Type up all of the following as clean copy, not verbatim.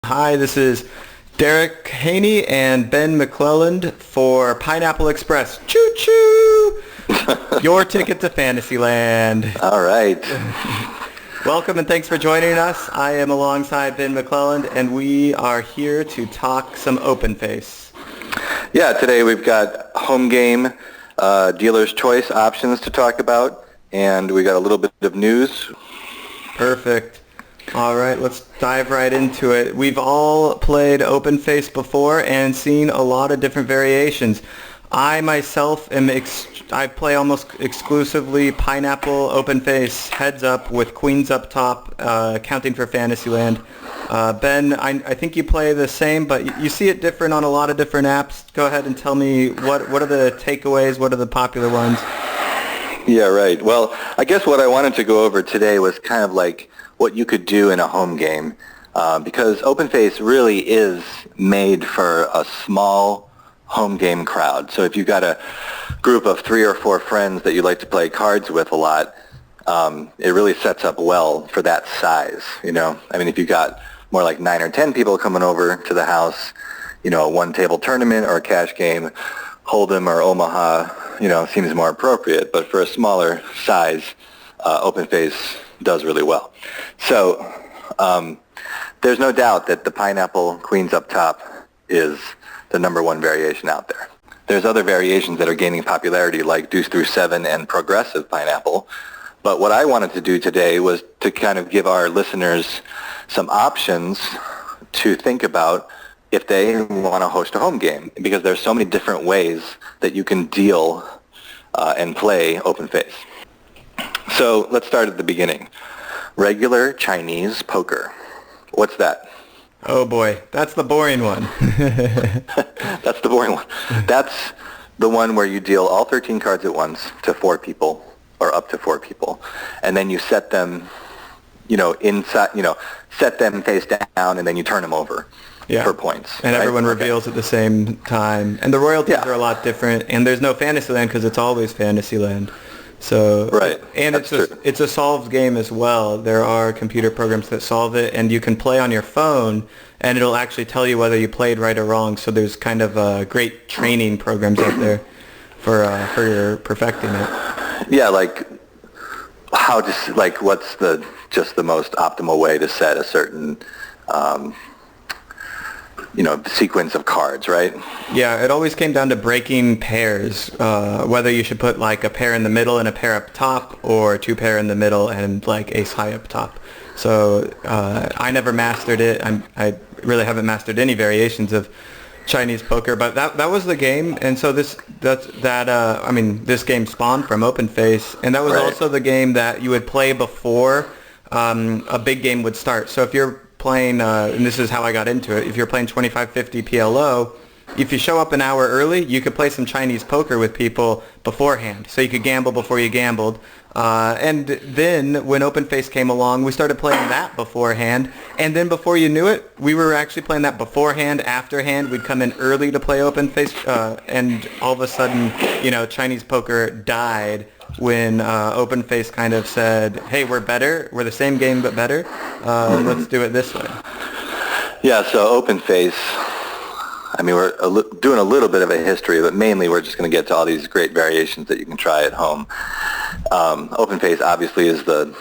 Hi, this is Derek Haney and Ben McClelland for Pineapple Express. Choo-choo! Your ticket to Fantasyland. All right. Welcome and thanks for joining us. I am alongside Ben McClelland, and we are here to talk some Open Face. Yeah, today we've got home game, dealer's choice options to talk about, and we got a little bit of news. Perfect. All right, let's dive right into it. We've all played Open Face before and seen a lot of different variations. I myself I play almost exclusively Pineapple Open Face heads up with queens up top, counting for Fantasyland. Ben, I think you play the same, but you see it different on a lot of different apps. Go ahead and tell me what are the takeaways, what are the popular ones? Yeah, right. Well, I guess what I wanted to go over today was kind of like what you could do in a home game, because Open Face really is made for a small home game crowd. So if you've got a group of 3 or 4 friends that you like to play cards with a lot, it really sets up well for that size, you know. I mean, if you've got more like 9 or 10 people coming over to the house, you know, a one-table tournament or a cash game, Hold'em or Omaha, you know, seems more appropriate. But for a smaller size, Open Face does really well. So there's no doubt that the Pineapple Queens up top is the number one variation out there. There's other variations that are gaining popularity like Deuce through 7 and Progressive Pineapple. But what I wanted to do today was to kind of give our listeners some options to think about if they want to host a home game, because there's so many different ways that you can deal and play Open Face. So let's start at the beginning. Regular Chinese poker. What's that? Oh boy, that's the boring one. That's the boring one. That's the one where you deal all 13 cards at once to 4 people or up to 4 people, and then you set them, you know, inside, you know, set them face down, and then you turn them over for points. And right? everyone reveals at the same time. And the royalties Yeah. are a lot different, and there's no Fantasyland because it's always Fantasyland. So Right. And it's a solved game as well. There are computer programs that solve it, and you can play on your phone, and it'll actually tell you whether you played right or wrong. So there's kind of great training programs out there for your perfecting it. Yeah, like what's the most optimal way to set a certain you know, sequence of cards, right? Yeah, it always came down to breaking pairs, whether you should put like a pair in the middle and a pair up top, or 2 pair in the middle and like ace high up top. So I never mastered it. I really haven't mastered any variations of Chinese poker, but that was the game. And so this game spawned from Open Face, and that was also the game that you would play before a big game would start. So if you're playing, and this is how I got into it, if you're playing 25-50 PLO, if you show up an hour early, you could play some Chinese poker with people beforehand. So you could gamble before you gambled. And then when Open Face came along, we started playing that beforehand. And then before you knew it, we were actually playing that beforehand, afterhand. We'd come in early to play Open Face, and all of a sudden, you know, Chinese poker died when Open Face kind of said, hey, we're better. We're the same game but better. Let's do it this way. Yeah, so Open Face, I mean, we're doing a little bit of a history, but mainly we're just going to get to all these great variations that you can try at home. Open Face obviously is the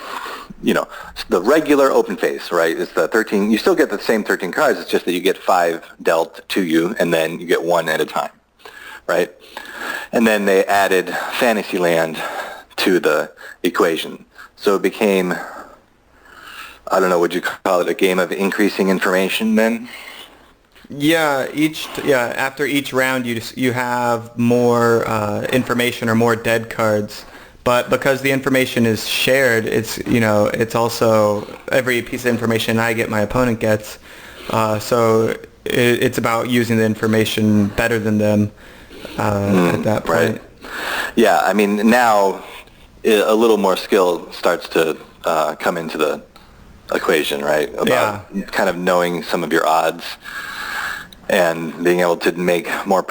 regular Open Face, right? It's the 13. You still get the same 13 cards. It's just that you get 5 dealt to you, and then you get 1 at a time, right? And then they added Fantasyland to the equation. So it became, I don't know, would you call it a game of increasing information then? Yeah, after each round you have more information or more dead cards. But because the information is shared, it's also every piece of information I get, my opponent gets. So it's about using the information better than them at that point. Right. Yeah, I mean, now a little more skill starts to come into the equation, right? About kind of knowing some of your odds and being able to make more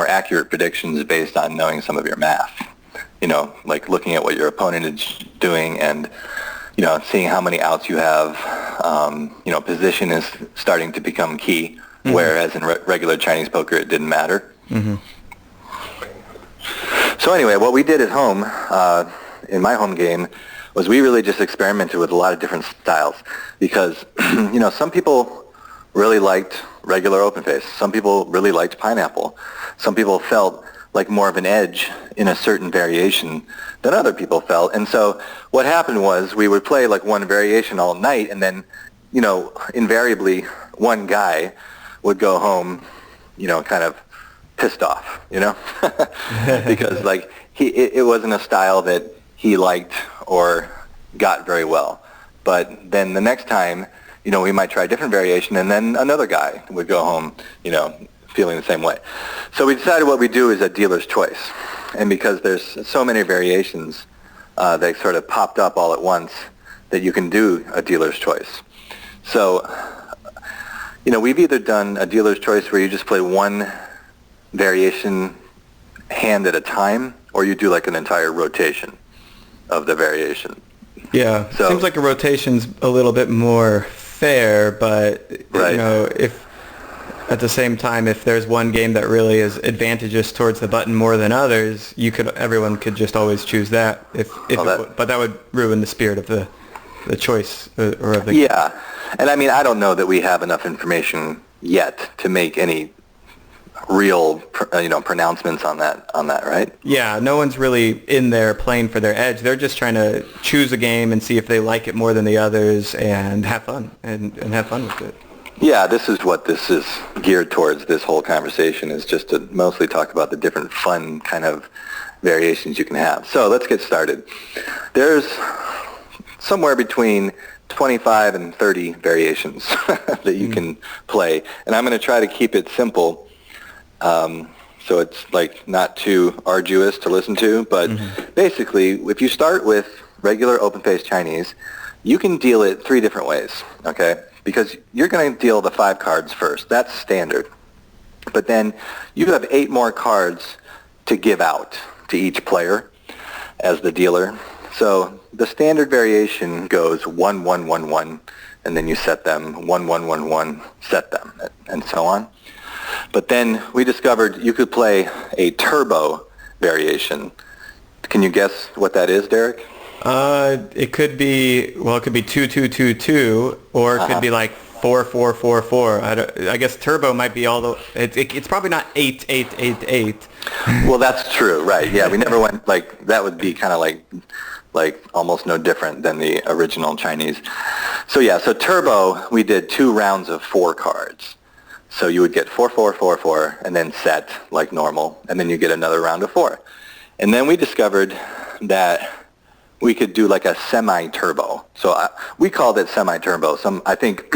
accurate predictions based on knowing some of your math. You know, like looking at what your opponent is doing and seeing how many outs you have. Position is starting to become key, whereas in regular Chinese poker it didn't matter. Mm-hmm. So anyway, what we did at home, in my home game, was we really just experimented with a lot of different styles because, some people really liked regular open face. Some people really liked pineapple. Some people felt like more of an edge in a certain variation than other people felt. And so what happened was we would play like one variation all night, and then, invariably one guy would go home, kind of pissed off, because like it wasn't a style that he liked or got very well. But then the next time, we might try a different variation, and then another guy would go home, feeling the same way. So we decided what we do is a dealer's choice. And because there's so many variations that sort of popped up all at once, that you can do a dealer's choice. So, we've either done a dealer's choice where you just play one variation hand at a time, or you do like an entire rotation of the variation. Yeah, so, seems like a rotation's a little bit more fair, but right. If at the same time, if there's one game that really is advantageous towards the button more than others, everyone could just always choose that. But that would ruin the spirit of the choice or of the game. Yeah, and I mean, I don't know that we have enough information yet to make any real pronouncements on that, right? Yeah, no one's really in there playing for their edge. They're just trying to choose a game and see if they like it more than the others and have fun and have fun with it. Yeah, this is what this is geared towards. This whole conversation is just to mostly talk about the different fun kind of variations you can have. So let's get started. There's somewhere between 25 and 30 variations that you can play, and I'm going to try to keep it simple. So it's like not too arduous to listen to, but basically if you start with regular open-faced Chinese, you can deal it three different ways, okay? Because you're going to deal the 5 cards first. That's standard. But then you have 8 more cards to give out to each player as the dealer. So the standard variation goes 1, 1, 1, 1, and then you set them 1, 1, 1, 1, set them, and so on. But then we discovered you could play a turbo variation. Can you guess what that is, Derek? It could be 2, 2, 2, 2, or it could be like 4, 4, 4, 4. I guess turbo might be it's probably not 8, 8, 8, 8. Well, that's true, right? Yeah, we never went that would be kind of like almost no different than the original Chinese. So yeah, so turbo we did 2 rounds of 4 cards. So you would get 4, 4, 4, 4, and then set like normal, and then you get another round of 4. And then we discovered that we could do like a semi-turbo. So we called it semi-turbo. I think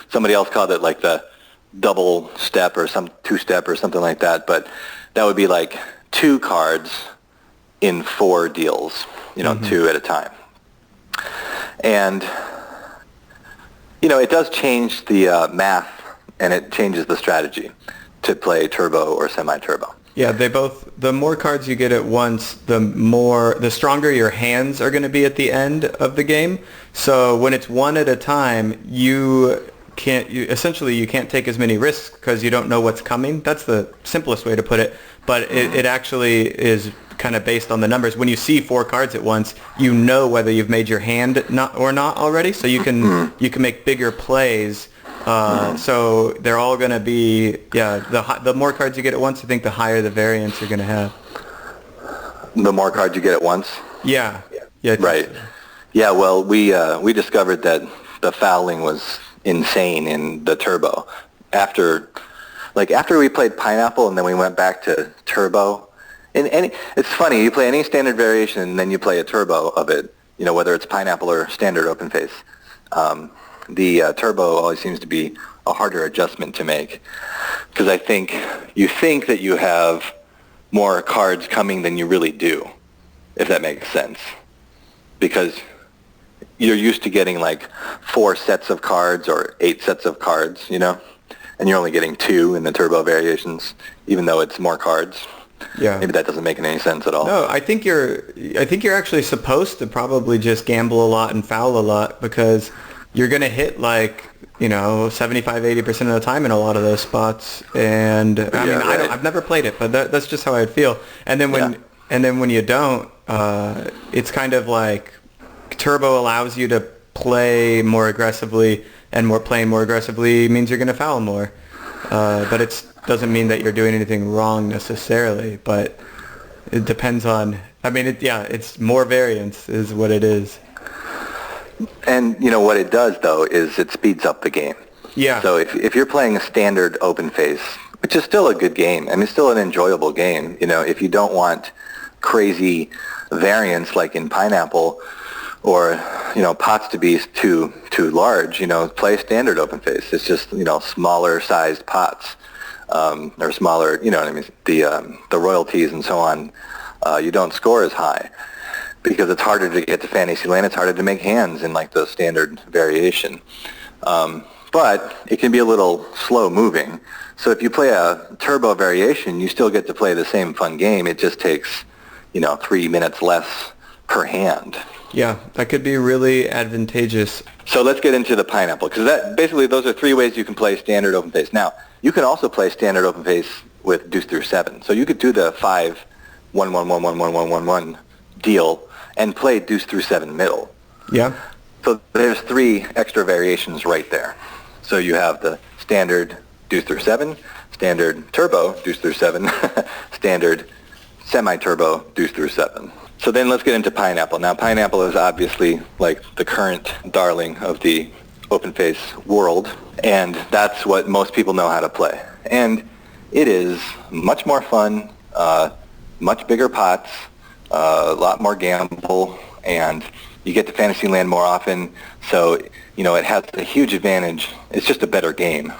somebody else called it like the double step or some 2-step or something like that. But that would be like 2 cards in 4 deals, 2 at a time. And, it does change the math, and it changes the strategy to play turbo or semi-turbo. Yeah, the more cards you get at once, the stronger your hands are going to be at the end of the game. So when it's one at a time, you can't take as many risks because you don't know what's coming. That's the simplest way to put it. But it actually is kind of based on the numbers. When you see 4 cards at once, you know whether you've made your hand or not already. So you can make bigger plays. So they're all going to be, the more cards you get at once, I think the higher the variance you're going to have. The more cards you get at once? Yeah. Right. So. Yeah, well, we discovered that the fouling was insane in the turbo. After we played pineapple and then we went back to turbo, and it's funny, you play any standard variation and then you play a turbo of it, whether it's pineapple or standard open face. The turbo always seems to be a harder adjustment to make because I think you think that you have more cards coming than you really do, if that makes sense. Because you're used to getting like 4 sets of cards or 8 sets of cards, and you're only getting 2 in the turbo variations, even though it's more cards. Yeah. Maybe that doesn't make any sense at all. No, I think you're actually supposed to probably just gamble a lot and foul a lot because you're going to hit like, 75, 80% of the time in a lot of those spots. And I mean, right. I've never played it, but that's just how I feel. And then when you don't, it's kind of like Turbo allows you to play more aggressively, and playing more aggressively means you're going to foul more. But it doesn't mean that you're doing anything wrong necessarily, but it depends on, I mean, it's more variance is what it is. And what it does though is it speeds up the game. Yeah. So if you're playing a standard open face, which is still a good game, I mean, it's still an enjoyable game, if you don't want crazy variance like in Pineapple, or pots to be too large, play standard open face. It's just smaller sized pots, or smaller, what I mean, the royalties and so on. You don't score as high because it's harder to get to Fantasyland. It's harder to make hands in like the standard variation, but it can be a little slow moving. So if you play a turbo variation, you still get to play the same fun game. It just takes 3 minutes less per hand. Yeah, that could be really advantageous. So let's get into the Pineapple, because basically those are 3 ways you can play standard open face. Now, you can also play standard open face with deuce through 7. So you could do the 5, 1, 1, 1, 1, 1, 1, 1, 1 deal and play deuce through 7 middle. Yeah. So there's 3 extra variations right there. So you have the standard deuce through 7, standard turbo deuce through 7, standard semi-turbo deuce through 7. So then let's get into Pineapple. Now, Pineapple is obviously like the current darling of the open face world, and that's what most people know how to play. And it is much more fun, much bigger pots, a lot more gamble, and you get to Fantasyland more often. So, it has a huge advantage. It's just a better game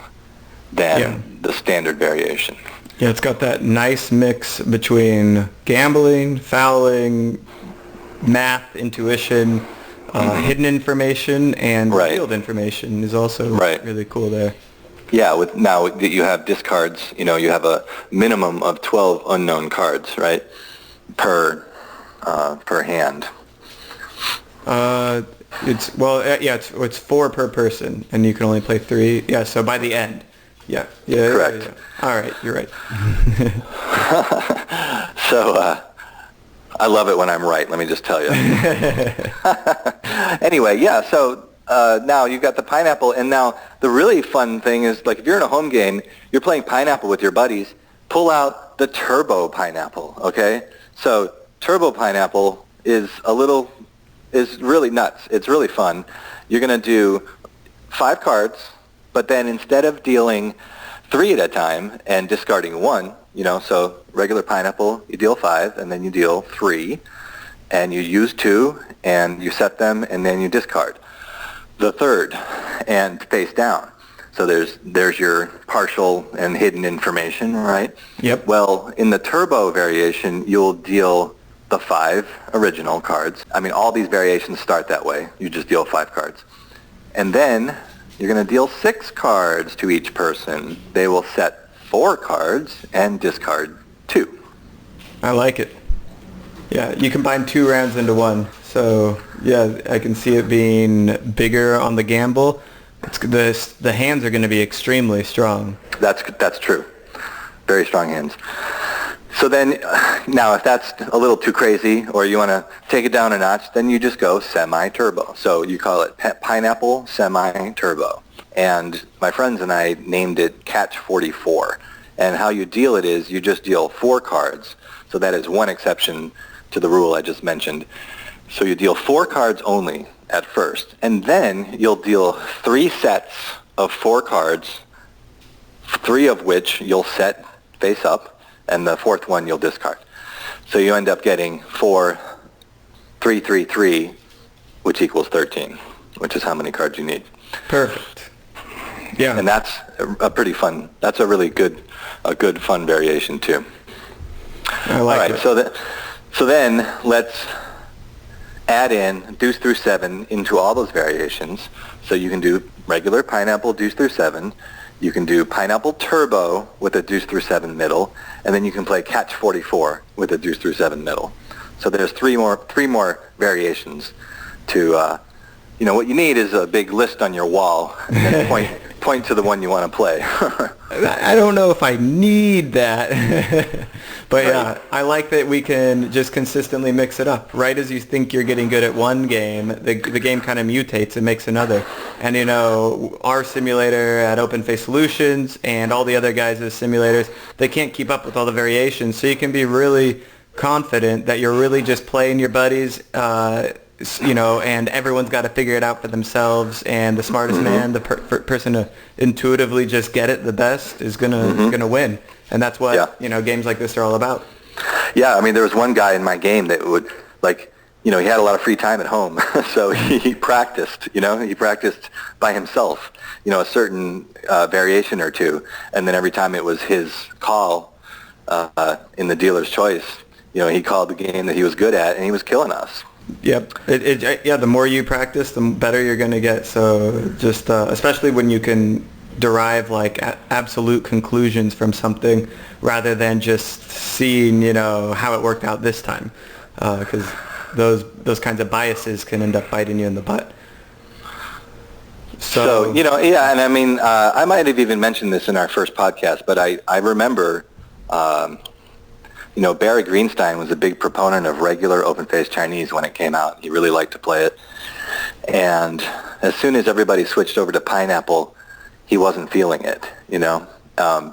than the standard variation. Yeah, it's got that nice mix between gambling, fouling, math, intuition, hidden information, and revealed information is also really cool there. Yeah, now that you have discards, you have a minimum of 12 unknown cards, right, per hand. It's 4 per person, and you can only play 3. Yeah, so by the end. Yeah. Correct. Yeah. All right, you're right. So I love it when I'm right, let me just tell you. Anyway, so now you've got the Pineapple, and now the really fun thing is, like, if you're in a home game, you're playing Pineapple with your buddies, pull out the Turbo Pineapple, okay? So Turbo Pineapple is really nuts. It's really fun. You're going to do 5 cards, but then instead of dealing 3 at a time and discarding 1, so regular Pineapple, you deal 5, and then you deal 3, and you use 2, and you set them, and then you discard the 3rd, and face down. So there's your partial and hidden information, right? Yep. Well, in the Turbo variation, you'll deal the 5 original cards. I mean, all these variations start that way. You just deal 5 cards. And then you're going to deal 6 cards to each person. They will set 4 cards and discard 2. I like it. Yeah, you combine 2 rounds into 1. So, yeah, I can see it being bigger on the gamble. The hands are going to be extremely strong. That's true. Very strong hands. So then, now if that's a little too crazy, or you want to take it down a notch, then you just go semi-turbo. So you call it Pineapple Semi-Turbo. And my friends and I named it Catch 44. And how you deal it is you just deal 4 cards. So that is one exception to the rule I just mentioned. So you deal 4 cards only at first. And then you'll deal 3 sets of 4 cards, 3 of which you'll set face up, and the 4th one you'll discard. So you end up getting 4, 3, 3, 3, which equals 13, which is how many cards you need. Perfect. Yeah. And that's that's a really good fun variation too. I like it. So then let's add in deuce through 7 into all those variations. So you can do regular Pineapple deuce through 7. You can do Pineapple Turbo with a deuce through 7 middle, and then you can play Catch 44 with a deuce through 7 middle. So there's three more variations to, what you need is a big list on your wall, and then point to the one you want to play. I don't know if I need that. But yeah, I like that we can just consistently mix it up. Right as you think you're getting good at one game, the game kind of mutates and makes another. And our simulator at Open Face Solutions and all the other guys' simulators, they can't keep up with all the variations. So you can be really confident that you're really just playing your buddies, and everyone's got to figure it out for themselves. And the smartest man, the person to intuitively just get it the best, is gonna win. And that's what games like this are all about. Yeah, I mean, there was one guy in my game that would he had a lot of free time at home, so he practiced. He practiced by himself. A certain variation or two, and then every time it was his call in the dealer's choice, he called the game that he was good at, and he was killing us. Yep. The more you practice, the better you're going to get. So just, especially when you can derive absolute conclusions from something rather than just seeing, how it worked out this time. Because those kinds of biases can end up biting you in the butt. So and I mean, I might have even mentioned this in our first podcast, but I remember, Barry Greenstein was a big proponent of regular open-faced Chinese when it came out. He really liked to play it. And as soon as everybody switched over to Pineapple, he wasn't feeling it,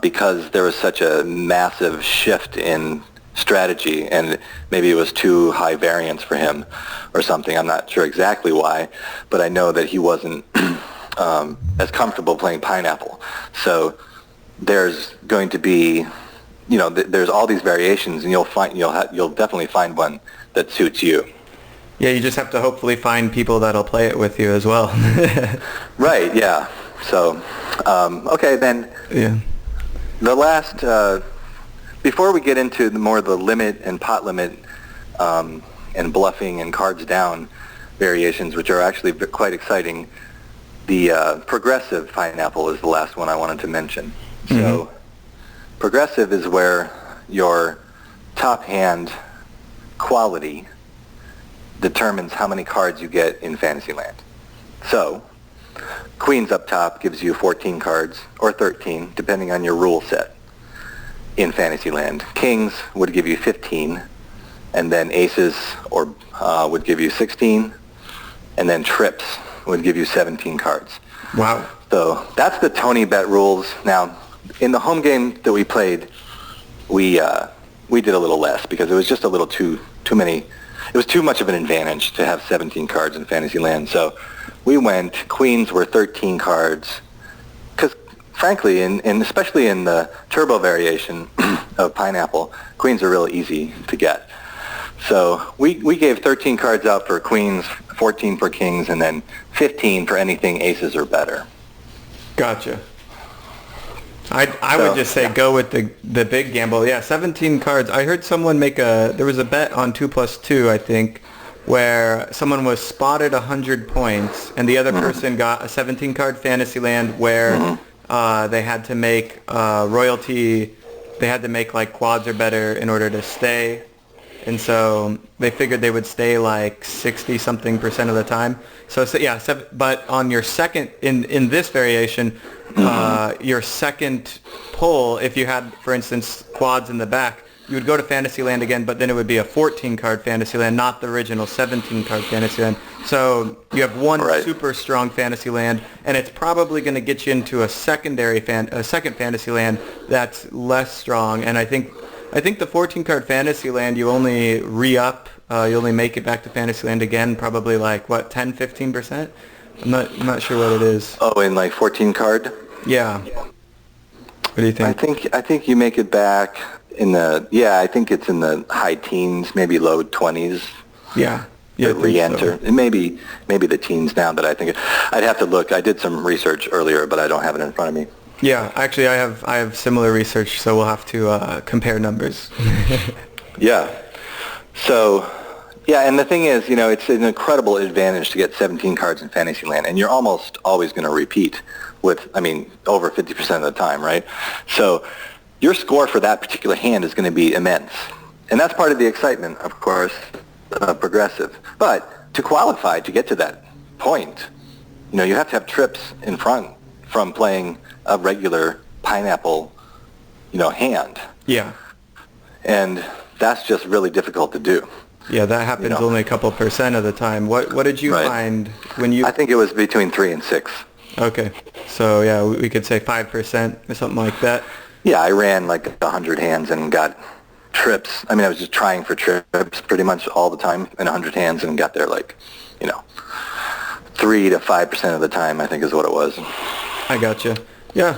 because there was such a massive shift in strategy, and maybe it was too high variance for him or something. I'm not sure exactly why, but I know that he wasn't as comfortable playing Pineapple. So there's going to be, there's all these variations, and you'll definitely find one that suits you. Yeah, you just have to hopefully find people that'll play it with you as well. Right. Yeah. So, okay, then. Yeah. The last, before we get into the limit and pot limit, and bluffing and cards down variations, which are actually quite exciting, the progressive Pineapple is the last one I wanted to mention. Mm-hmm. So, progressive is where your top hand quality determines how many cards you get in Fantasyland. So, Queens up top gives you 14 cards, or 13, depending on your rule set in Fantasyland. Kings would give you 15, and then Aces would give you 16, and then Trips would give you 17 cards. Wow. So that's the Tony Bet rules. Now, in the home game that we played, we did a little less because it was just a little too many. It was too much of an advantage to have 17 cards in Fantasyland. So we went, Queens were 13 cards, because frankly, and especially in the turbo variation of Pineapple, Queens are really easy to get. So we gave 13 cards out for Queens, 14 for Kings, and then 15 for anything Aces or better. Gotcha. I would just say go with the big gamble. Yeah, 17 cards. I heard someone there was a bet on 2+2, I think, where someone was spotted 100 points, and the other person got a 17-card Fantasyland where they had to make royalty. They had to make quads or better in order to stay, and so they figured they would stay 60-something% of the time. So yeah, but on your second in this variation, your second pull, if you had, for instance, quads in the back, you would go to Fantasyland again, but then it would be a 14-card Fantasyland, not the original 17-card Fantasyland. So you have one super strong Fantasyland, and it's probably going to get you into a second Fantasyland that's less strong. And I think the 14-card Fantasyland, you only re-up, you only make it back to Fantasyland again, probably 10-15%. I'm not sure what it is. Oh, in 14 card? Yeah. What do you think? I think you make it back in I think it's in the high teens, maybe low 20s. Yeah. Re-enter. So. And maybe the teens now, but I think I'd have to look. I did some research earlier, but I don't have it in front of me. Yeah, actually I have similar research, so we'll have to compare numbers. Yeah. So, Yeah, and the thing is, it's an incredible advantage to get 17 cards in Fantasyland, and you're almost always going to repeat with, over 50% of the time, right? So your score for that particular hand is going to be immense. And that's part of the excitement, of course, of Progressive. But to qualify, to get to that point, you have to have trips in front from playing a regular pineapple, hand. Yeah. And that's just really difficult to do. Yeah, that happens only a couple % of the time. What did you find when you... I think it was between 3 and 6. Okay. So, yeah, we could say 5% or something like that. Yeah, I ran like 100 hands and got trips. I was just trying for trips pretty much all the time in 100 hands and got there 3 to 5% of the time, I think is what it was. I gotcha. Yeah.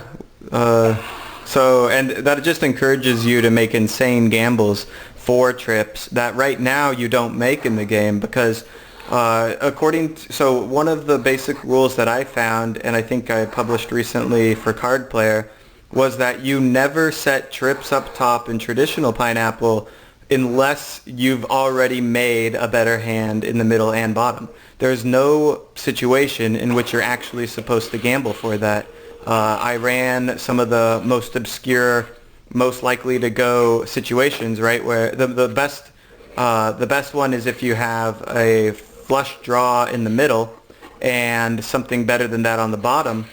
And that just encourages you to make insane gambles for trips that right now you don't make in the game because so one of the basic rules that I found, and I think I published recently for Card Player, was that you never set trips up top in traditional Pineapple unless you've already made a better hand in the middle and bottom. There's no situation in which you're actually supposed to gamble for that. I ran some of the most obscure, most likely to go situations, right, where the best one is if you have a flush draw in the middle and something better than that on the bottom,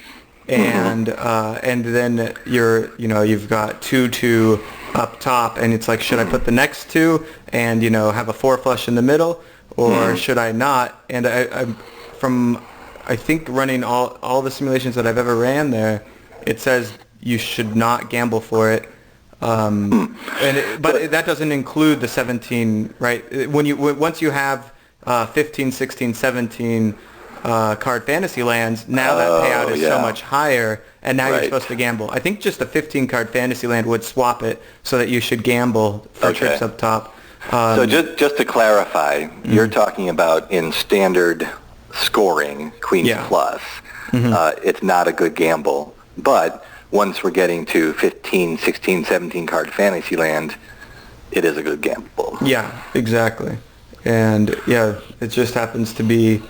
and then you've got 2-2 up top, and it's like, should I put the next 2 and have a 4 flush in the middle, or should I not? And I think running all the simulations that I've ever ran there, it says you should not gamble for it. But that doesn't include the 17, right? Once you have 15, 16, 17 card fantasy lands, now that payout is so much higher, and now you're supposed to gamble. I think just a 15 card fantasy land would swap it so that you should gamble for trips up top. So just to clarify, you're talking about in standard scoring, Queens Plus, it's not a good gamble, but once we're getting to 15, 16, 17 card Fantasyland, it is a good gamble. Yeah, exactly. And it just happens to be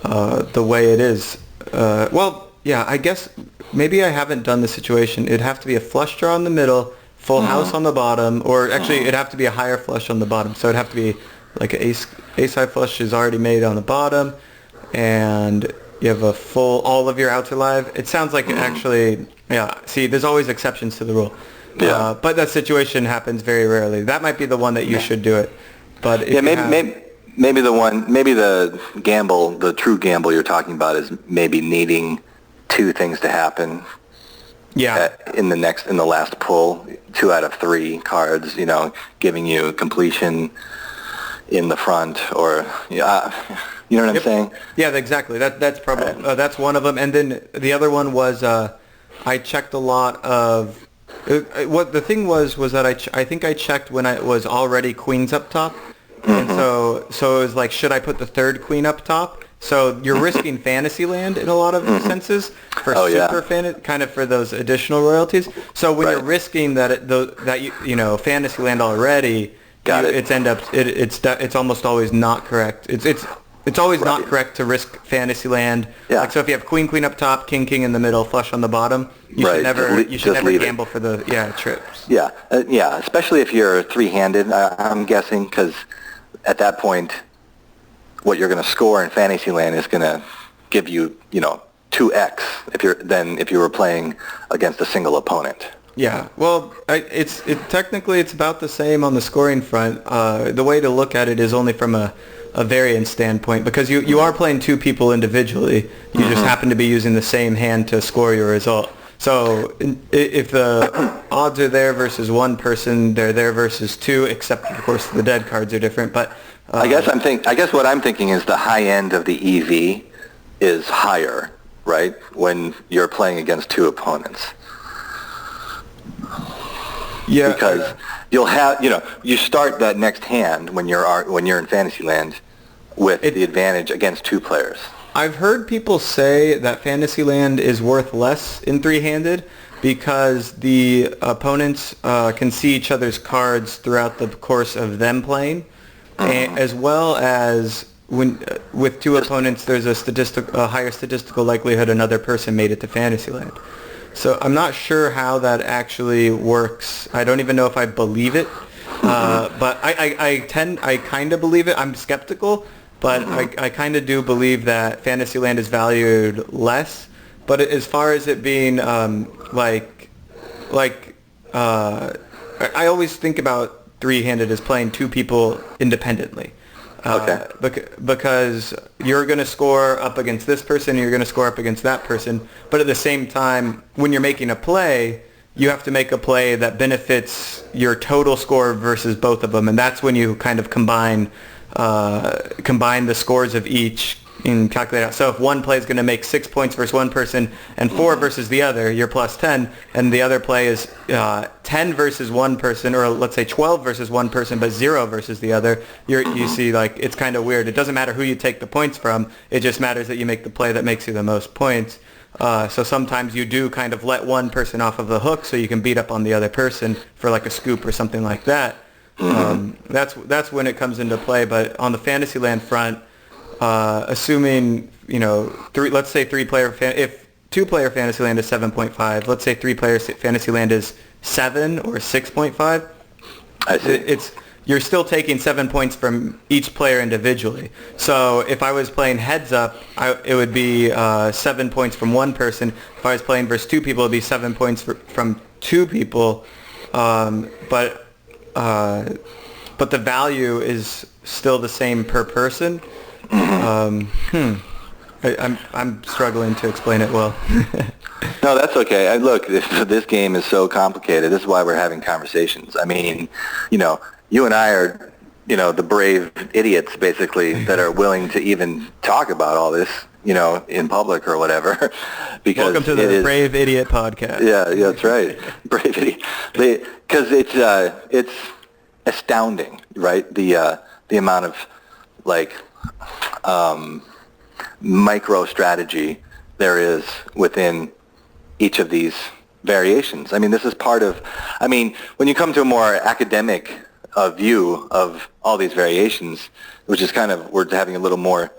the way it is. I guess maybe I haven't done the situation. It'd have to be a flush draw in the middle, full house on the bottom, or actually it'd have to be a higher flush on the bottom. So it'd have to be like an ace-high flush is already made on the bottom, and you have a full, all of your outs are live. It sounds like actually, see, there's always exceptions to the rule. Yeah. But that situation happens very rarely. That might be the one that you should do it. But if maybe the gamble, the true gamble you're talking about is maybe needing 2 things to happen. Yeah. In the last pull, 2 out of 3 cards, giving you completion in the front, or you know what I'm saying? Yeah, exactly. That's probably that's one of them. And then the other one was I checked a lot of what the thing was that I think I checked when it was already queens up top, and so it was like, should I put the 3rd queen up top? So you're risking Fantasyland in a lot of senses for kind of for those additional royalties. So when you're risking Fantasyland already, it's almost always not correct. It's always not correct to risk Fantasyland. Yeah. Like, so if you have queen up top, king in the middle, flush on the bottom, you should never gamble for the trips. Yeah, especially if you're 3-handed, I'm guessing, because at that point, what you're going to score in Fantasyland is going to give you, 2x if you were playing against a single opponent. Yeah, well, technically it's about the same on the scoring front. The way to look at it is only from a variance standpoint, because you are playing 2 people individually. You just happen to be using the same hand to score your result. So if the odds are there versus one person, they're there versus 2, except of course the dead cards are different. But I guess what I'm thinking is the high end of the EV is higher, right? When you're playing against 2 opponents. Yeah. Because you'll have, you start that next hand when you're in Fantasyland with the advantage against 2 players. I've heard people say that Fantasyland is worth less in 3-handed because the opponents can see each other's cards throughout the course of them playing. as well as when with two opponents, there's a higher statistical likelihood another person made it to Fantasyland. So I'm not sure how that actually works. I don't even know if I believe it, but I kind of believe it. I'm skeptical, but I kind of do believe that Fantasyland is valued less. But as far as it being I always think about three-handed as playing two people independently. Okay. Because you're going to score up against this person, and you're going to score up against that person. But at the same time, when you're making a play, you have to make a play that benefits your total score versus both of them, and that's when you kind of combine the scores of each and calculate out. So if one play is going to make 6 points versus one person and 4 versus the other, you're plus 10, and the other play is 10 versus one person, or let's say 12 versus one person, but 0 versus the other, you see, like, it's kind of weird. It doesn't matter who you take the points from. It just matters that you make the play that makes you the most points. So sometimes you do kind of let one person off of the hook so you can beat up on the other person for like a scoop or something like that. That's when it comes into play. But on the Fantasyland front, assuming, let's say if two-player Fantasyland is 7.5, let's say three-player Fantasyland is 7 or 6.5. I see. You're still taking 7 points from each player individually. So if I was playing heads up, it would be 7 points from one person. If I was playing versus two people, it would be 7 points from two people. But the value is still the same per person. I'm struggling to explain it well. No, that's okay. Look, this game is so complicated. This is why we're having conversations. I mean, you and I are, the brave idiots, basically, that are willing to even talk about all this, in public or whatever. Because welcome to the Brave Idiot Podcast. Yeah, that's right. Brave Idiot. Because it's astounding, right? The amount of, micro strategy there is within each of these variations. I mean, this is part of, when you come to a more academic view of all these variations, which is kind of, we're having a little more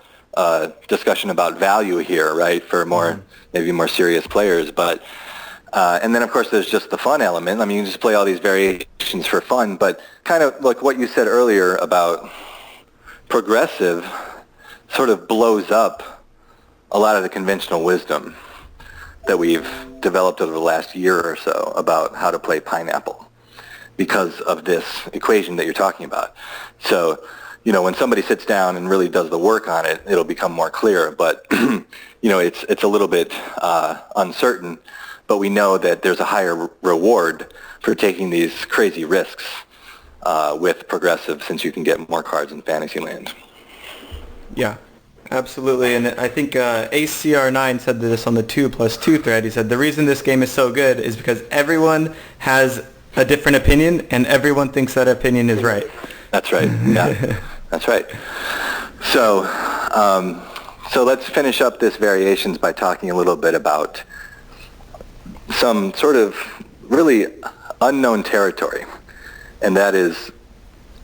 discussion about value here, right, for maybe more serious players. But and then, of course, there's just the fun element. I mean, you can just play all these variations for fun, but kind of like what you said earlier about progressive sort of blows up a lot of the conventional wisdom that we've developed over the last year or so about how to play Pineapple because of this equation that you're talking about. So, when somebody sits down and really does the work on it, it'll become more clear. But, it's a little bit uncertain, but we know that there's a higher reward for taking these crazy risks with progressive, since you can get more cards in Fantasyland. Yeah, absolutely. And I think ACR9 said this on the 2+2 thread. He said, the reason this game is so good is because everyone has a different opinion, and everyone thinks that opinion is right. That's right. Yeah, that's right. So, so let's finish up this variations by talking a little bit about some sort of really unknown territory, and that is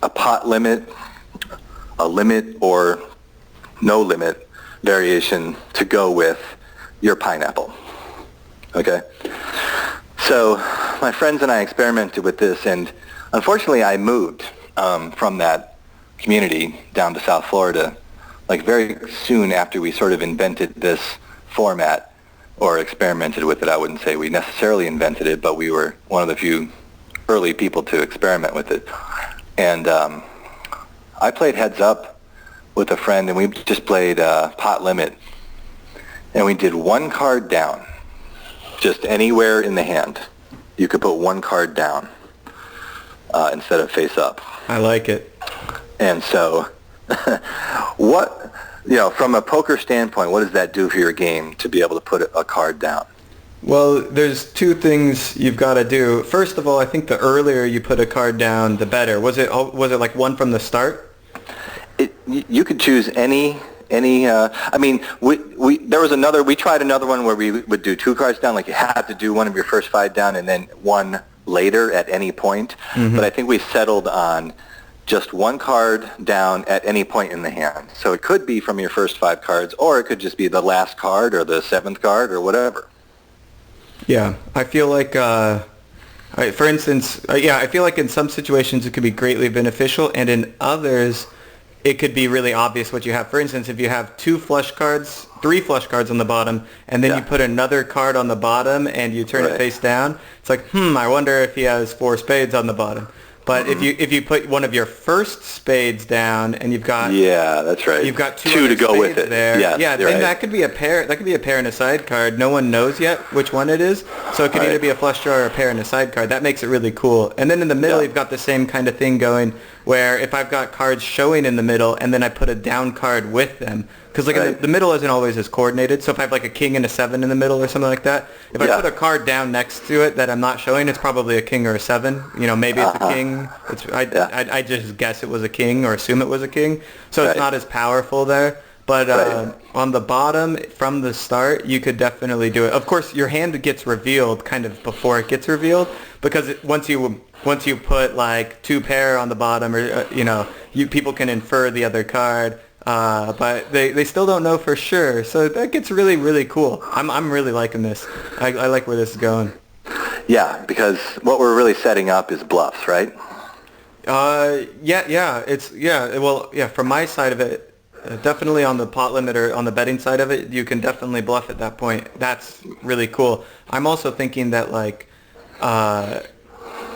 a pot limit, a limit, or no limit variation to go with your Pineapple. Okay? So my friends and I experimented with this, and unfortunately I moved from that community down to South Florida very soon after we sort of invented this format, or experimented with it. I wouldn't say we necessarily invented it, but we were one of the few early people to experiment with it. And I played heads up with a friend, and we just played pot limit, and we did one card down, just anywhere in the hand. You could put one card down instead of face up. I like it. And so, from a poker standpoint, what does that do for your game to be able to put a card down? Well, there's two things you've got to do. First of all, I think the earlier you put a card down, the better. Was it like one from the start? You could choose any. We tried another one where we would do two cards down. Like, you had to do one of your first 5 down and then one later at any point. Mm-hmm. But I think we settled on just one card down at any point in the hand. So it could be from your first 5 cards, or it could just be the last card or the 7th card or whatever. Yeah, I feel like, for instance, I feel like in some situations it could be greatly beneficial, and in others it could be really obvious what you have. For instance, if you have 3 flush cards on the bottom, and then you put another card on the bottom and you turn it face down, it's like, I wonder if he has 4 spades on the bottom. But if you put one of your first spades down and you've got that's right. You've got 2 to go with it there. Yeah, then that could be a pair. That could be a pair and a side card. No one knows yet which one it is, so it could either be a flush draw or a pair and a side card. That makes it really cool. And then in the middle, you've got the same kind of thing going, where if I've got cards showing in the middle and then I put a down card with them, because like the middle isn't always as coordinated. So if I have like a king and a 7 in the middle or something like that, if I put a card down next to it that I'm not showing, it's probably a king or a 7. You know, maybe it's a king. I just guess it was a king or assume it was a king. So it's not as powerful there. But on the bottom, from the start, you could definitely do it. Of course, your hand gets revealed kind of before it gets revealed, because once you put like 2 pair on the bottom, or people can infer the other card. But they still don't know for sure, so that gets really, really cool. I'm really liking this. I like where this is going. Yeah, because what we're really setting up is bluffs, right? From my side of it, definitely on the pot limit or on the betting side of it, you can definitely bluff at that point. That's really cool. I'm also thinking that like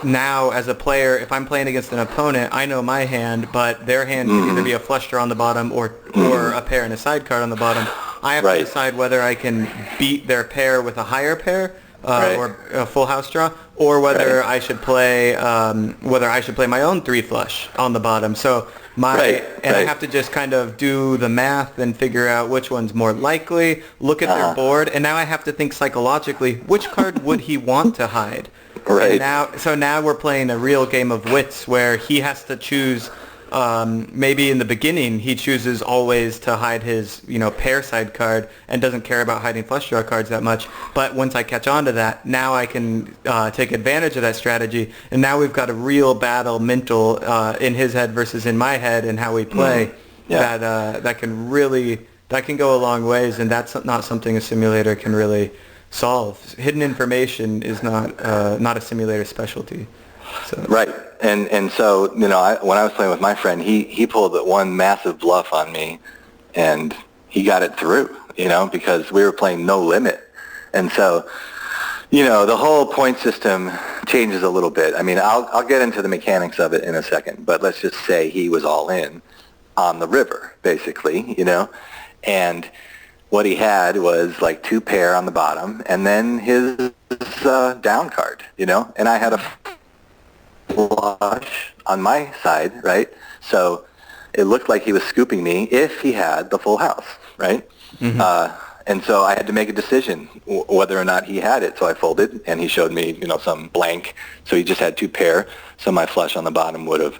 now as a player, if I'm playing against an opponent, I know my hand, but their hand can either be a flush draw on the bottom or a pair and a side card on the bottom. I have to decide whether I can beat their pair with a higher pair or a full house draw, or whether I should play my own 3 flush on the bottom. So I have to just kind of do the math and figure out which one's more likely, look at their board, and now I have to think psychologically, which card would he want to hide? Right. And now we're playing a real game of wits where he has to choose. Maybe in the beginning he chooses always to hide his pair side card and doesn't care about hiding flush draw cards that much. But once I catch on to that, now I can take advantage of that strategy. And now we've got a real battle mental in his head versus in my head and how we play. That can go a long ways, and that's not something a simulator can really solve. Hidden information is not a simulator specialty. So. Right, and so when I was playing with my friend, he pulled one massive bluff on me, and he got it through. Because we were playing no limit, and so the whole point system changes a little bit. I mean, I'll get into the mechanics of it in a second, but let's just say he was all in on the river, basically. And what he had was like 2 pair on the bottom, and then his down card, and I had a flush on my side, right? So it looked like he was scooping me if he had the full house, right? And so I had to make a decision whether or not he had it. So I folded, and he showed me, some blank. So he just had 2 pair. So my flush on the bottom would have,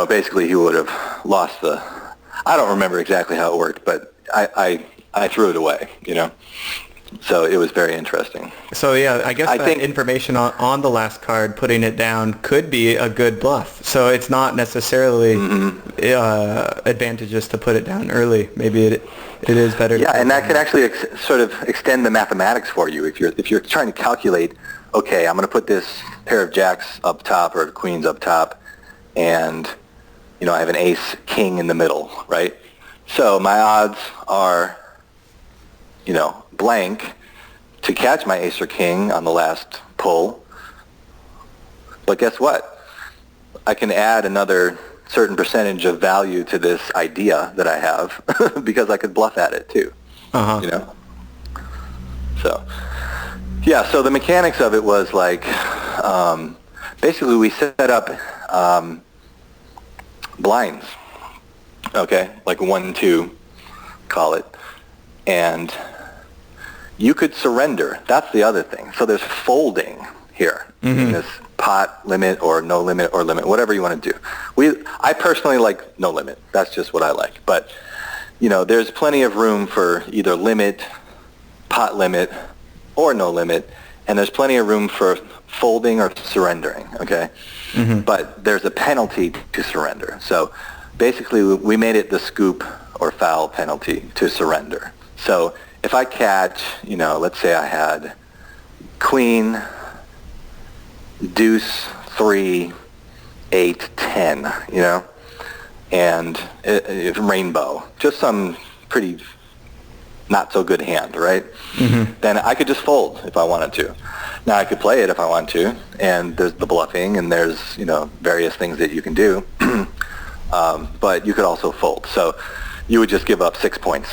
basically he would have lost I don't remember exactly how it worked, but I threw it away, So it was very interesting. So yeah, I guess that information on the last card, putting it down, could be a good bluff. So it's not necessarily advantageous to put it down early. Maybe it is better. Yeah, and that could actually sort of extend the mathematics for you. If you're trying to calculate, okay, I'm going to put this pair of jacks up top or queens up top, and I have an ace king in the middle, right? So my odds are, blank to catch my ace or king on the last pull. But guess what? I can add another certain percentage of value to this idea that I have because I could bluff at it too. So, yeah, so the mechanics of it was like, basically we set up blinds, okay, like 1, 2, call it, and you could surrender. That's the other thing. So there's folding here in this pot limit or no limit or limit, whatever you want to do. I personally like no limit. That's just what I like. But, there's plenty of room for either limit, pot limit, or no limit, and there's plenty of room for folding or surrendering, okay? But there's a penalty to surrender. So basically we made it the scoop or foul penalty to surrender. So if I catch, let's say I had queen, deuce, 3, 8, 10, and rainbow, just some pretty not so good hand, right? Then I could just fold if I wanted to. Now I could play it if I want to, and there's the bluffing, and there's various things that you can do, but you could also fold. So you would just give up 6 points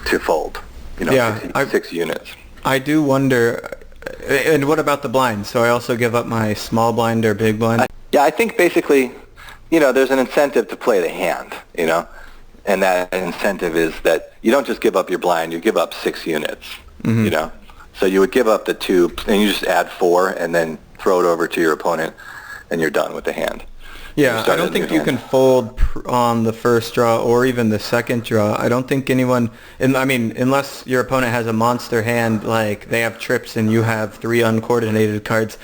to fold, 6 units. I do wonder, and what about the blind? So I also give up my small blind or big blind? Yeah, I think basically, there's an incentive to play the hand, and that incentive is that you don't just give up your blind, you give up 6 units, So you would give up the 2, and you just add 4, and then throw it over to your opponent, and you're done with the hand. Yeah, I don't think you can fold on the first draw or even the second draw. I don't think anyone, unless your opponent has a monster hand, like they have trips and you have 3 uncoordinated cards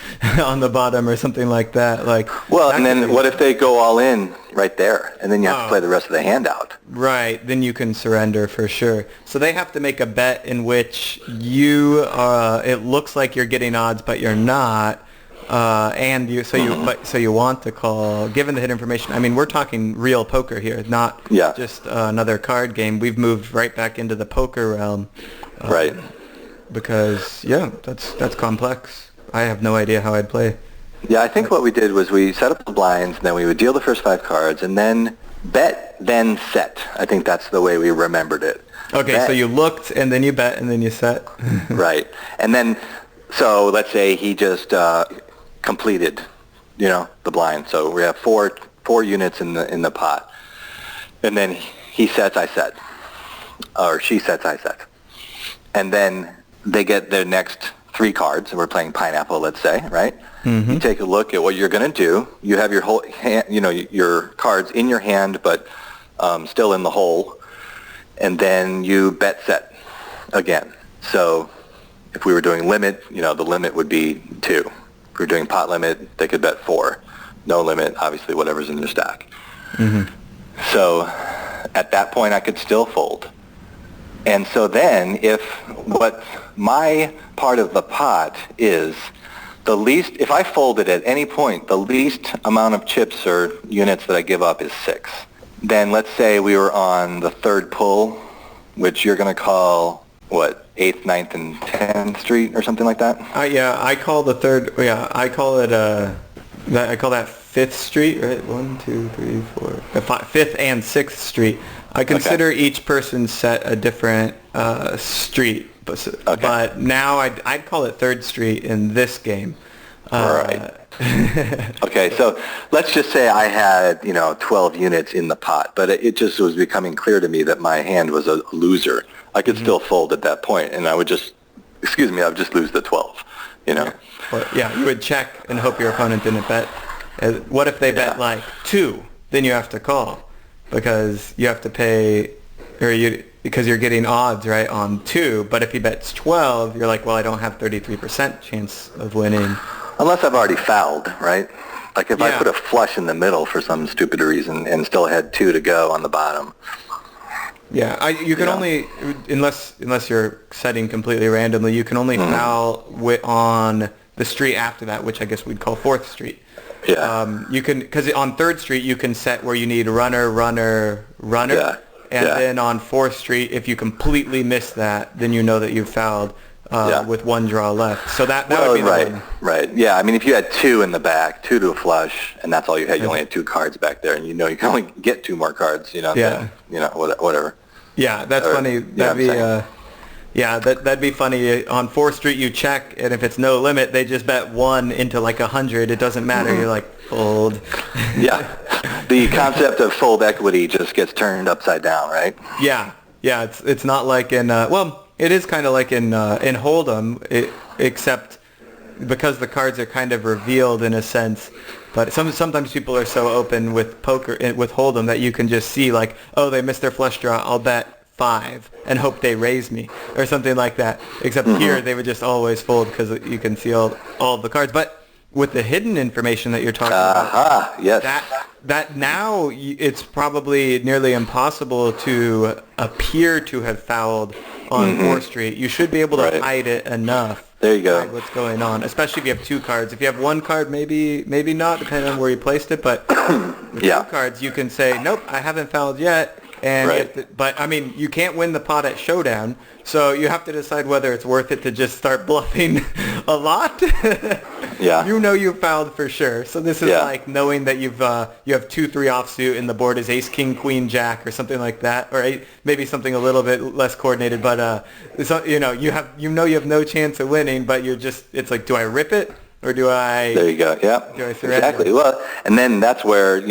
on the bottom or something like that. Well, and then what if they go all in right there, and then you have to play the rest of the hand out? Right, then you can surrender for sure. So they have to make a bet in which it looks like you're getting odds, but you're not. So you want to call, given the hidden information. We're talking real poker here, not just another card game. We've moved right back into the poker realm, right? Because that's complex. I have no idea how I'd play. Yeah, I think what we did was we set up the blinds, and then we would deal the first 5 cards, and then bet, then set. I think that's the way we remembered it. Okay, bet. So you looked, and then you bet, and then you set. Right, and then so let's say he just completed, the blind. So we have 4 units in the pot, and then he sets, I set, or she sets, I set, and then they get their next 3 cards, and we're playing pineapple, let's say, right? You take a look at what you're going to do. You have your whole hand, your cards in your hand, but still in the hole, and then you bet set again. So if we were doing limit, the limit would be 2. If we were doing pot limit, they could bet 4. No limit, obviously, whatever's in their stack. So at that point, I could still fold. And so then what my part of the pot is, if I folded at any point, the least amount of chips or units that I give up is 6. Then let's say we were on the 3rd pull, which you're going to call, 8th, 9th, and 10th Street or something like that? I call the 3rd, I call it, I call that 5th Street, right? 1, 2, 3, 4, 5th and 6th Street. I consider each person set a different street, but now I'd call it 3rd Street in this game. Right. Okay, so let's just say I had, 12 units in the pot, but it just was becoming clear to me that my hand was a loser. I could still fold at that point, and I would just lose the 12, you would check and hope your opponent didn't bet. What if they bet 2? Then you have to call because you have to pay, because you're getting odds, right, on 2. But if he bets 12, you're like, well, I don't have 33% chance of winning. Unless I've already fouled, right? Like if I put a flush in the middle for some stupid reason and still had 2 to go on the bottom. Yeah, you can only, unless you're setting completely randomly, you can only foul on the street after that, which I guess we'd call 4th Street. Yeah. You can, because on 3rd Street you can set where you need runner, runner, runner. Yeah. And then on 4th Street, if you completely miss that, then you know that you've fouled with 1 draw left. So that would be the one. Right. Yeah. If you had 2 in the back, 2 to a flush, and that's all you had, you only had 2 cards back there, and you can only get 2 more cards. Then, whatever. Yeah, that's funny. That'd be that'd be funny. On 4th Street, you check, and if it's no limit, they just bet 1 into 100. It doesn't matter. You're like, fold. Yeah. The concept of fold equity just gets turned upside down, right? Yeah. It's not like in it is kind of like in Hold'em, except because the cards are kind of revealed in a sense. But sometimes people are so open with poker with Hold'em that you can just see they missed their flush draw. I'll bet 5 and hope they raise me or something like that. Except here they would just always fold because you can see all of the cards. But with the hidden information that you're talking about, yes. that now it's probably nearly impossible to appear to have fouled on 4th Street. You should be able to hide it enough. There you go. Hide what's going on, especially if you have 2 cards. If you have 1 card, maybe not, depending on where you placed it. But with 2 cards, you can say, nope, I haven't fouled yet. And but I mean, you can't win the pot at showdown, so you have to decide whether it's worth it to just start bluffing a lot. You know you fouled for sure. So this is like knowing that you have 2-3 offsuit and the board is ace, king, queen, jack, or something like that, or maybe something a little bit less coordinated. But you have no chance of winning, but it's like, do I rip it? Or do I... There you go, yeah. Do I surrender? Exactly. Well, and then that's where,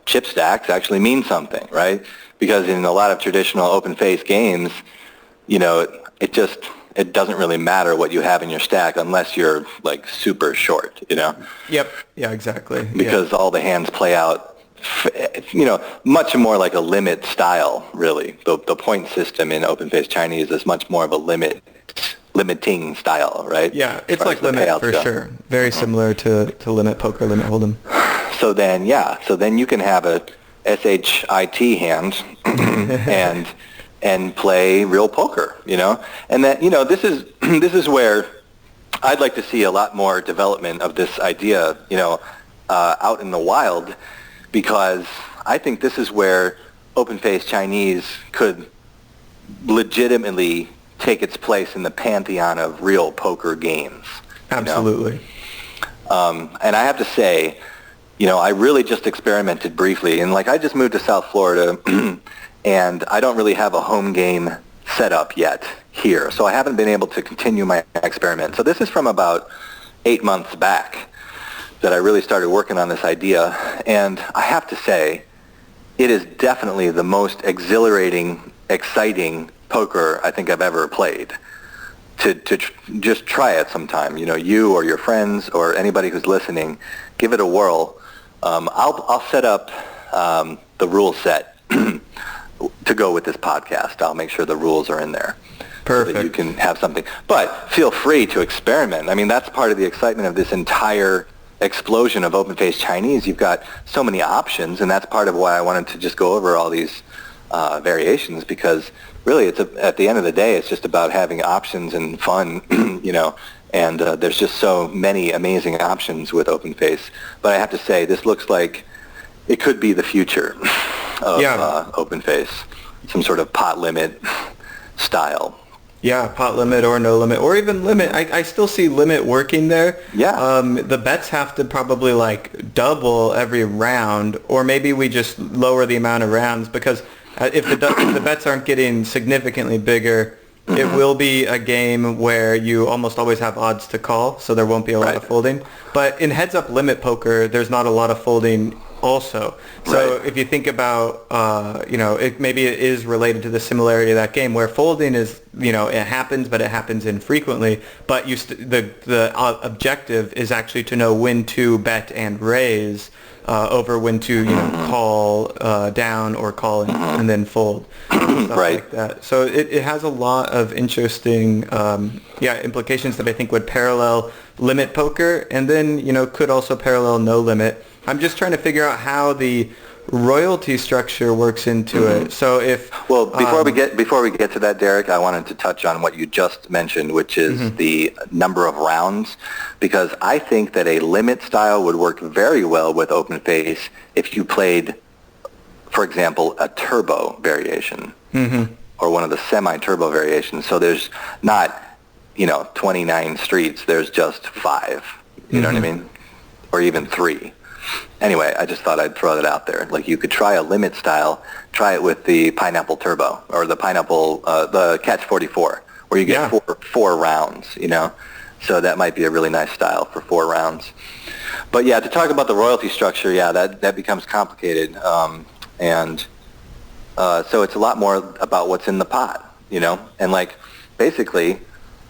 chip stacks actually mean something, right? Because in a lot of traditional open face games, it doesn't really matter what you have in your stack unless you're like super short, Yep. Yeah, exactly. Because all the hands play out, much more like a limit style, really. The point system in open face Chinese is much more of a limiting style, right? Yeah, it's like limit for sure. Very similar to limit poker, limit hold'em. So then you can have a SHIT hand and play real poker, and that this is where I'd like to see a lot more development of this idea, out in the wild, because I think this is where open face Chinese could legitimately take its place in the pantheon of real poker games. Absolutely. And I have to say, I really just experimented briefly, and I just moved to South Florida, and I don't really have a home game set up yet here, so I haven't been able to continue my experiment. So this is from about 8 months back that I really started working on this idea, and I have to say, it is definitely the most exhilarating, exciting poker I think I've ever played. To just try it sometime, you or your friends or anybody who's listening, give it a whirl. I'll set up the rule set to go with this podcast. I'll make sure the rules are in there. Perfect. So that you can have something. But feel free to experiment. I mean, that's part of the excitement of this entire explosion of open face Chinese. You've got so many options, and that's part of why I wanted to just go over all these variations, because really at the end of the day, it's just about having options and fun, and there's just so many amazing options with open face. But I have to say, this looks like it could be the future of open face, some sort of pot limit style. Yeah, pot limit or no limit, or even limit. I still see limit working there. Yeah. The bets have to probably double every round, or maybe we just lower the amount of rounds, because if the bets aren't getting significantly bigger, it will be a game where you almost always have odds to call, so there won't be a lot of folding. But in heads-up limit poker, there's not a lot of folding also. So if you think about, maybe it is related to the similarity of that game, where folding is, it happens, but it happens infrequently. But the objective is actually to know when to bet and raise over when to call down or call and then fold, stuff like that. So it has a lot of interesting implications that I think would parallel limit poker, and then could also parallel no limit. I'm just trying to figure out how the royalty structure works into it. So before we get to that, Derek, I wanted to touch on what you just mentioned, which is the number of rounds, because I think that a limit style would work very well with open face if you played, for example, a turbo variation or one of the semi-turbo variations. So there's not 29 streets, there's just 5. You know what I mean? Or even 3. Anyway, I just thought I'd throw that out there. You could try a limit style, try it with the Pineapple Turbo or the Pineapple, the Catch 44, where you get four rounds, So that might be a really nice style for 4 rounds. But yeah, to talk about the royalty structure, that becomes complicated. So it's a lot more about what's in the pot, And basically,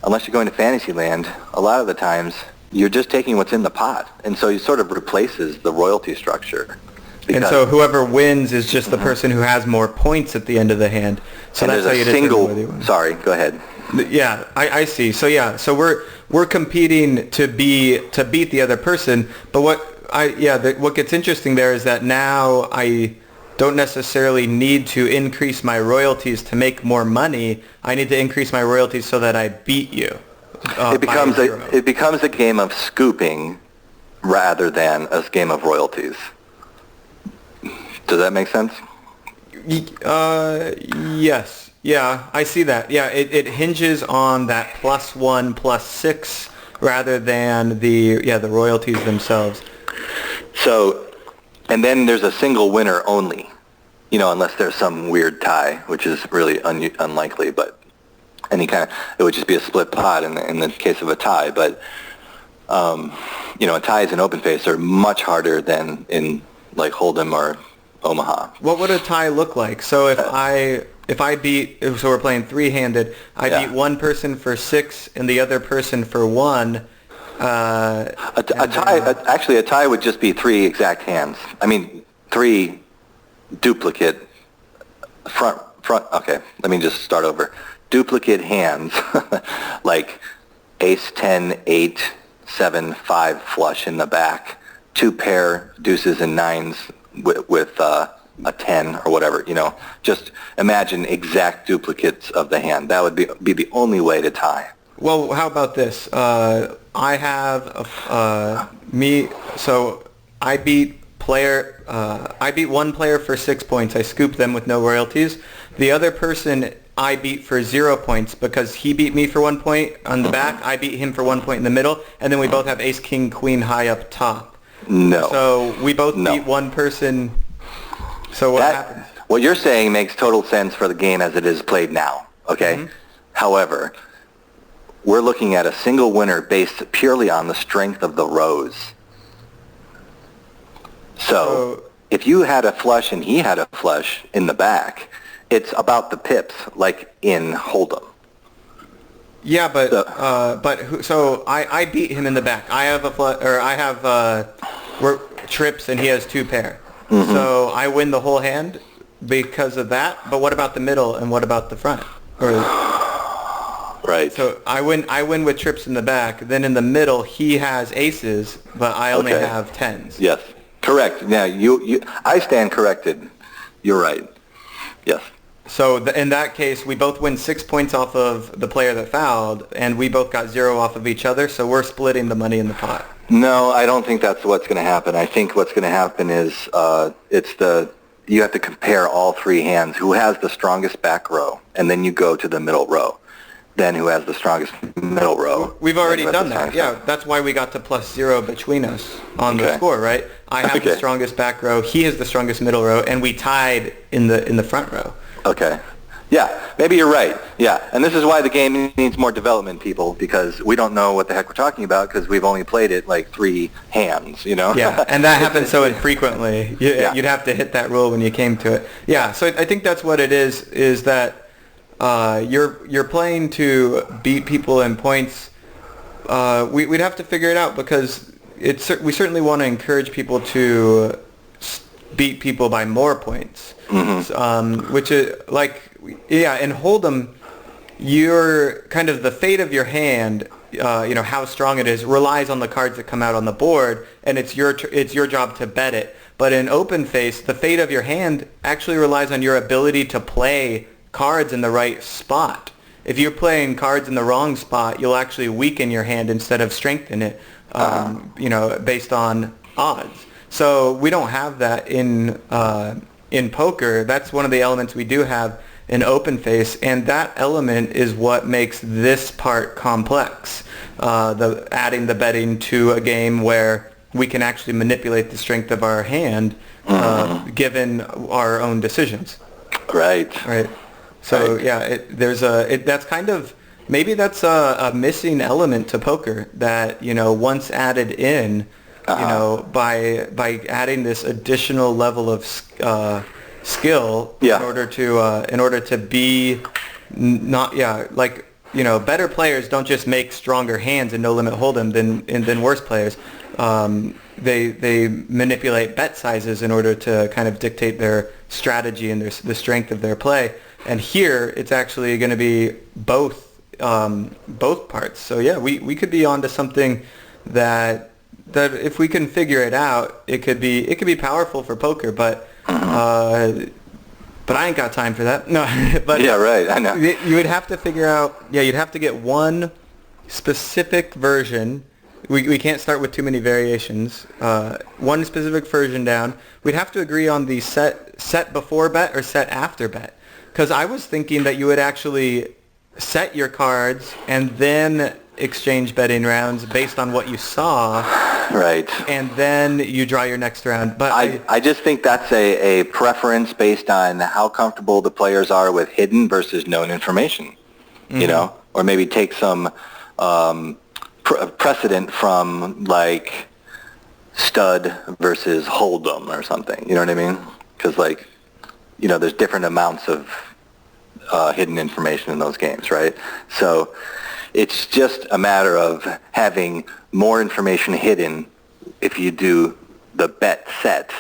unless you're going to Fantasyland, a lot of the times you're just taking what's in the pot, and so it sort of replaces the royalty structure. And so whoever wins is just the person who has more points at the end of the hand. So and that's how you single. whether you win. Sorry, go ahead. Yeah, I see. So so we're competing to beat the other person. But what gets interesting there is that now I don't necessarily need to increase my royalties to make more money. I need to increase my royalties so that I beat you. It becomes a game of scooping rather than a game of royalties. Does that make sense? Yes. Yeah, I see that. Yeah, it hinges on that +1, +6 rather than the royalties themselves. So, and then there's a single winner only, unless there's some weird tie, which is really unlikely, but it would just be a split pot in the case of a tie. But, ties in open face are much harder than in like Hold'em or Omaha. What would a tie look like? So if I beat, so we're playing three-handed, I beat one person for 6 and the other person for 1. A tie would just be 3 exact hands. I mean, 3 duplicate front. Okay, let me just start over. Duplicate hands, like ace 10, 8, 7, 5 flush in the back, 2 pair deuces and 9s with a 10 or whatever. Just imagine exact duplicates of the hand. That would be the only way to tie. Well, how about this? I have so I beat one player for 6 points. I scooped them with no royalties. The other person I beat for 0 points because he beat me for 1 point on the back. I beat him for 1 point in the middle, and then we both have ace, king, queen high up top. No. So we both beat one person. So what happens? What you're saying makes total sense for the game as it is played now. Okay. Mm-hmm. However, we're looking at a single winner based purely on the strength of the rows. So if you had a flush and he had a flush in the back, it's about the pips, like in Hold'em. Yeah, so I beat him in the back. I have trips and he has 2 pair. Mm-hmm. So I win the whole hand because of that. But what about the middle and what about the front? Right. So I win with trips in the back. Then in the middle he has aces, but I only have 10s. Yes. Correct. Now I stand corrected. You're right. Yes. So in that case, we both win 6 points off of the player that fouled, and we both got 0 off of each other, so we're splitting the money in the pot. No, I don't think that's what's going to happen. I think what's going to happen is you have to compare all 3 hands. Who has the strongest back row, and then you go to the middle row. Then who has the strongest middle row. We've already done that. Yeah, that's why we got to +0 between us on the score, right? I have the strongest back row. He has the strongest middle row, and we tied in the front row. Okay. Yeah, maybe you're right. Yeah, and this is why the game needs more development, people, because we don't know what the heck we're talking about because we've only played it like 3 hands, Yeah, and that happens so infrequently. You'd have to hit that rule when you came to it. Yeah, so I think that's what it is that you're playing to beat people in points. We'd have to figure it out because we certainly want to encourage people to beat people by more points. Mm-hmm. Which is in Hold'em, you're kind of the fate of your hand, how strong it is, relies on the cards that come out on the board, and it's your job to bet it. But in open face, the fate of your hand actually relies on your ability to play cards in the right spot. If you're playing cards in the wrong spot, you'll actually weaken your hand instead of strengthen it, based on odds. So we don't have that in poker. That's one of the elements we do have in open face, and that element is what makes this part complex. Adding the betting to a game where we can actually manipulate the strength of our hand, given our own decisions. Right. Right. So that's kind of maybe that's a missing element to poker that once added in. By adding this additional level of skill in order to be better players don't just make stronger hands and no limit hold'em than worse players. They manipulate bet sizes in order to kind of dictate their strategy and the strength of their play. And here it's actually going to be both parts. So yeah, we could be onto something that if we can figure it out, it could be powerful for poker, but I ain't got time for that. No, but yeah, right. I know. You would have to figure out. Yeah, you'd have to get one specific version. We can't start with too many variations. One specific version down. We'd have to agree on the set before bet or set after bet. Because I was thinking that you would actually set your cards and then exchange betting rounds based on what you saw. Right. And then you draw your next round. But I just think that's a preference based on how comfortable the players are with hidden versus known information, or maybe take some precedent from like stud versus hold'em or something. You know what I mean? Because there's different amounts of hidden information in those games, right? So it's just a matter of having more information hidden if you do the bet set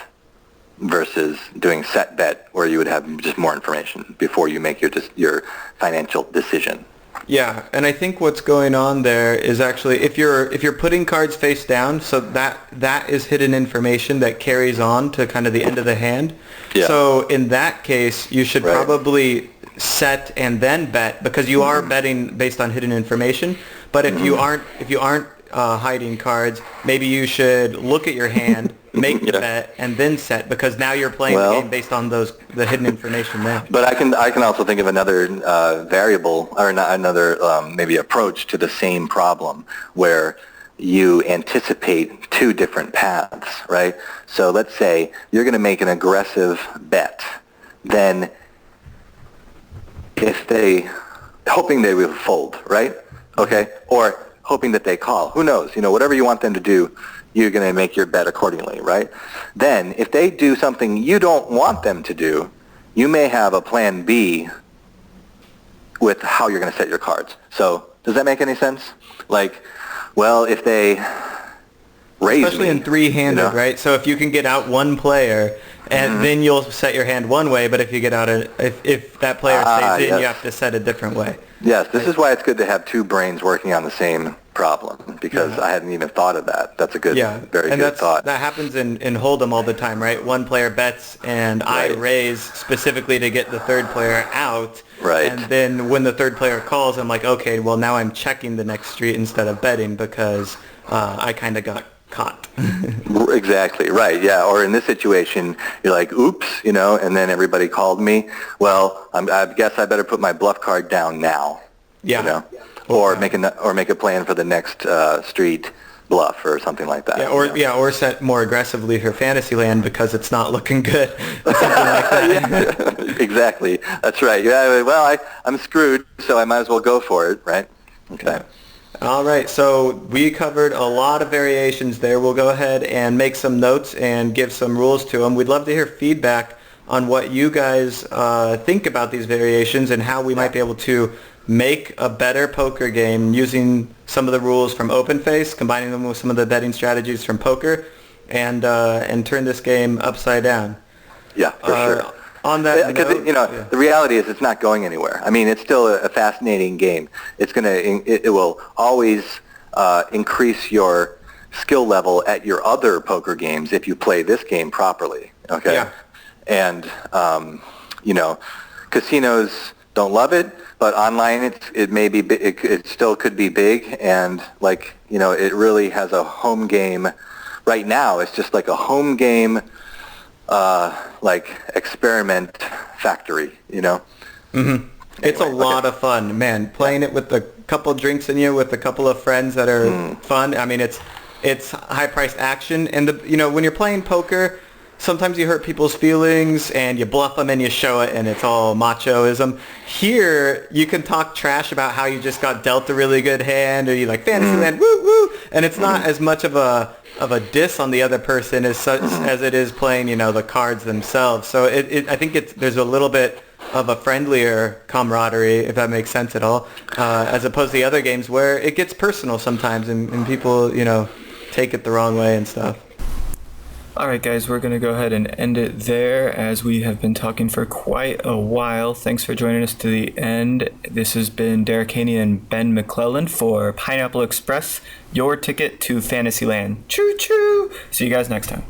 versus doing set bet, where you would have just more information before you make your financial decision. Yeah, and I think what's going on there is actually if you're putting cards face down, so that is hidden information that carries on to kind of the end of the hand. Yeah. So in that case, you should probably set and then bet, because you are betting based on hidden information. But if you aren't hiding cards, maybe you should look at your hand, make the bet, and then set, because now you're playing the game based on the hidden information there. But I can also think of another variable, or another maybe approach to the same problem, where you anticipate two different paths, right? So let's say you're going to make an aggressive bet, then hoping they will fold, right? Okay, or hoping that they call. Who knows? Whatever you want them to do, you're going to make your bet accordingly, right? Then, if they do something you don't want them to do, you may have a plan B with how you're going to set your cards. So, does that make any sense? If they raise especially in three-handed, right? So if you can get out one player, and then you'll set your hand one way, but if you get out if that player stays in, you have to set a different way. Yes, this is why it's good to have two brains working on the same problem, because I hadn't even thought of that. That's a good, very good thought. That happens in Hold'em all the time, right? One player bets, and I raise specifically to get the third player out. Right. And then when the third player calls, I'm like, okay, well now I'm checking the next street instead of betting, because I kind of got caught. Exactly, right, yeah. Or in this situation, you're like, oops, and then everybody called me. Well, I guess I better put my bluff card down now. Yeah. Or make a plan for the next street bluff or something like that. Yeah, or set more aggressively for Fantasyland because it's not looking good. Or something like that. Yeah, exactly. That's right. Yeah. Well, I'm screwed, so I might as well go for it, right? Okay. Yeah. All right, so we covered a lot of variations there. We'll go ahead and make some notes and give some rules to them. We'd love to hear feedback on what you guys think about these variations and how we might be able to make a better poker game using some of the rules from OpenFace, combining them with some of the betting strategies from poker, and turn this game upside down. Yeah, for sure. On that note, the reality is it's not going anywhere. I mean, it's still a fascinating game. It will always increase your skill level at your other poker games if you play this game properly. Okay. Yeah. And casinos don't love it, but online it still could be big, and it really has a home game. Right now, it's just like a home game. Experiment factory, Mm-hmm. It's a lot of fun, man. Playing it with a couple drinks in you, with a couple of friends that are fun. I mean, it's high-priced action, and when you're playing poker, sometimes you hurt people's feelings, and you bluff them, and you show it, and it's all machoism. Here, you can talk trash about how you just got dealt a really good hand, or you like Fantasyland, woo woo, and it's not as much of a diss on the other person as it is playing, the cards themselves. So I think there's a little bit of a friendlier camaraderie, if that makes sense at all, as opposed to the other games where it gets personal sometimes and people, take it the wrong way and stuff. Alright guys, we're going to go ahead and end it there as we have been talking for quite a while. Thanks for joining us to the end. This has been Derek Haney and Ben McClellan for Pineapple Express, your ticket to Fantasyland. Choo choo! See you guys next time.